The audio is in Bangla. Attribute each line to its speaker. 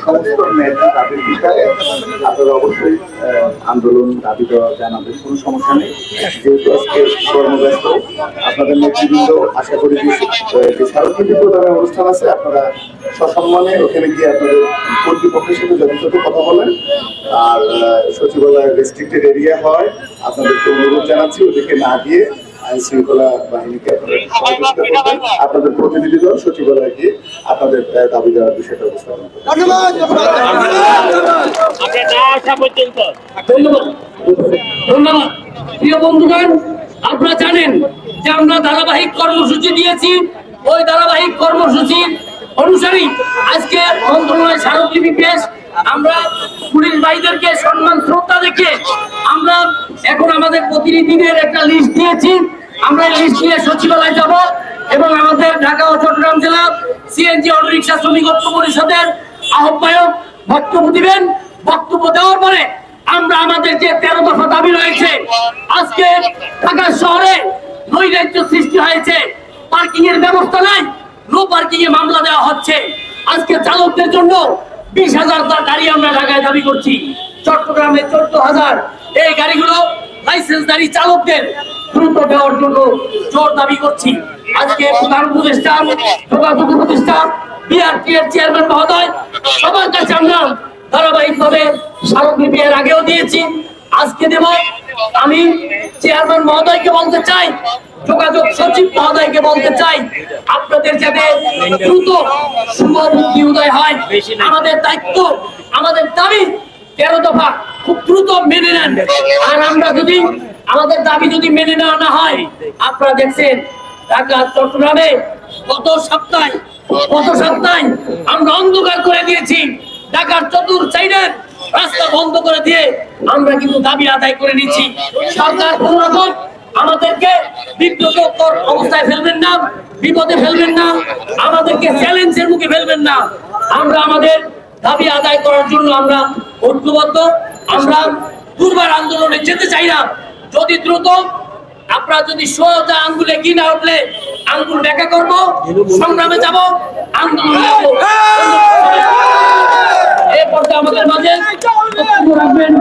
Speaker 1: সমস্ত ন্যায্য দাবির বিষয়ে আপনারা অবশ্যই আন্দোলন দাবি দেওয়া জানাবেন, কোনো সমস্যা নেই। যেহেতু আজকে কর্মব্যস্ত আপনাদের নেতৃবৃন্দ, আশা করি যে স্মারকলিপি প্রদানের অনুষ্ঠান আছে, আপনারা সসম্মানে ওখানে গিয়ে আপনাদের কর্তৃপক্ষের সাথে যথাযথ কথা বলেন। আর সচিবালয় রেস্ট্রিক্টেড এরিয়া হয়, আপনাদেরকে অনুরোধ জানাচ্ছি ওদিকে না গিয়ে আইন শৃঙ্খলা বাহিনীকে আপনারা সহযোগিতা করবেন। আপনাদের প্রতিনিধি দল সচিবালয়ে গিয়ে আপনাদের দাবি দেওয়ার বিষয়টা উপস্থাপন করবেন।
Speaker 2: ধন্যবাদ। প্রিয় বন্ধুগণ, আপনারা জানেন যে আমরা ধারাবাহিক কর্মসূচি দিয়েছি। ওই ধারাবাহিক কর্মসূচির অনুসারী আজকে মন্ত্রণালয় স্মারকলিপি পেশ। আমরা পুলিশ ভাইদেরকে সম্মান শ্রদ্ধা রেখে আমরা এখন আমাদের প্রতিনিধিদের একটা লিস্ট দিয়েছি। আমরা লিস্ট নিয়ে সচিবালয়ে যাব এবং আমাদের ঢাকা ও চট্টগ্রাম জেলা সিএনজি অটোরিকশা শ্রমিক ঐক্য পরিষদের আহ্বায়ক বক্তব্য দিবেন। বক্তব্য দেওয়ার পরে আমরা আমাদের যে 13 দফা দাবি রয়েছে, আজকে ঢাকা শহরে নৈরাজ্য সৃষ্টি হয়েছে, পার্কিং এর ব্যবস্থা নাই, নো পার্কিং এ মামলা দেওয়া হচ্ছে। আজকে চালকদের জন্য 20,000 গাড়ি আমরা ঢাকায় দাবি করছি, চট্টগ্রামে 14,000। এই গাড়িগুলো লাইসেন্সধারী চালকদের দ্রুত দেওয়ার জন্য জোর দাবি করছি। আজকে প্রধান উপদেষ্টা, যোগাযোগ উপদেষ্টা, বিআরটি এর চেয়ারম্যান মহোদয়, সবার কাছে আমরা ধারাবাহিকভাবে স্মারকলিপি এর আগেও দিয়েছি, আজকে দেব। আমি চেয়ারম্যান মহোদয়কে বলতে চাই, যোগাযোগ সচিব মহোদয়কে বলতে চাই, আপনাদের যাতে দ্রুত শুভ বুদ্ধি উদয় হয়। আমাদের দায়িত্ব, আমাদের দাবি 13 দফা খুব দ্রুত মেনে নেন। আর আমরা যদি আমাদের দাবি যদি মেনে নেওয়া না হয়, আপনারা দেখছেন ঢাকা চট্টগ্রামে গত সপ্তাহে আমরা অন্ধকার করে দিয়েছি। ঢাকার চতুর সাইডের রাস্তা বন্ধ করে দিয়ে আমরা কিন্তু দাবি আদায় করে নিচ্ছি। সরকার কোন রকম আমাদেরকে বিব্রতকর অবস্থায় ফেলবেন না, বিপদে ফেলবেন না, আমাদেরকে চ্যালেঞ্জের মুখে ফেলবেন না। আমরা আমাদের দাবি আদায় করার জন্য আমরা ঐক্যবদ্ধ। আমরা দুর্বার আন্দোলনে যেতে চাই না। যদি দ্রুত আপনারা যদি সোজা আঙ্গুলে কি না উঠলে আঙ্গুল ব্যাখ্যা করবো, সংগ্রামে যাব, আন্দোলন এই পর্যায়ে আমাদের মাঝে রাখবেন।